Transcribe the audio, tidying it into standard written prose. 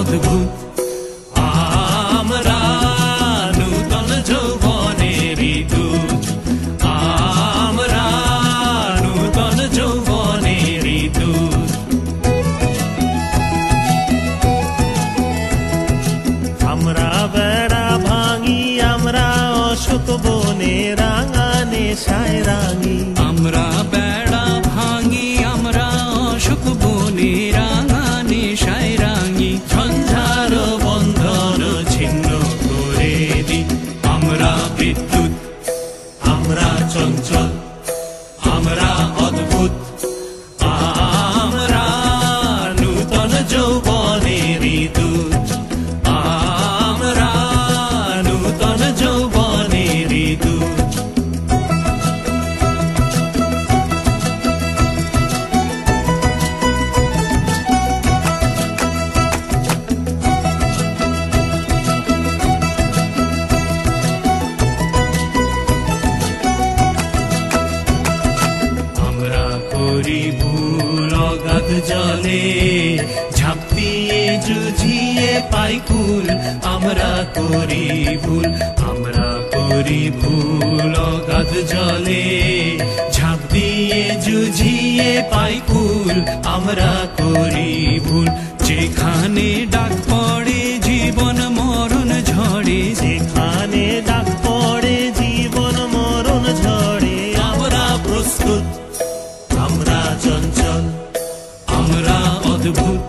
অদ্ভুত আমরা নূতন যৌবনের দূত আমরা নূতন যৌবনের দূত আমরা বেড়া ভাঙি আমরা অশোক বনে রাঙা নেশায় রাঙি আমরা বেড়া ভাঙি আমরা অশোক বনে রাঙা নেশায় রাঙি ঝঞ্ঝার বন্ধন ছিন্ন করে দি আমরা বিদ্যুৎ আমরা চঞ্চল আমরা অদ্ভুত আমরা নূতন যৌবনের দূত আমরা নূতন যৌবনের দূত করি ভুল অগাধ জলে ঝাঁপ দিয়ে জুঝিয়ে পাই কুল আমরা করি ভুল অগাধ জলে ঝাঁপ দিয়ে জুঝিয়ে পাই কুল আমরা করি ভুল যেখানে ডাক পড়ে জীবন মরণ ঝড়ে যেখানে ডাক পড়ে জীবন মরণ ঝড়ে আমরা প্রস্তুত আমরা চঞ্চল আমরা অদ্ভুত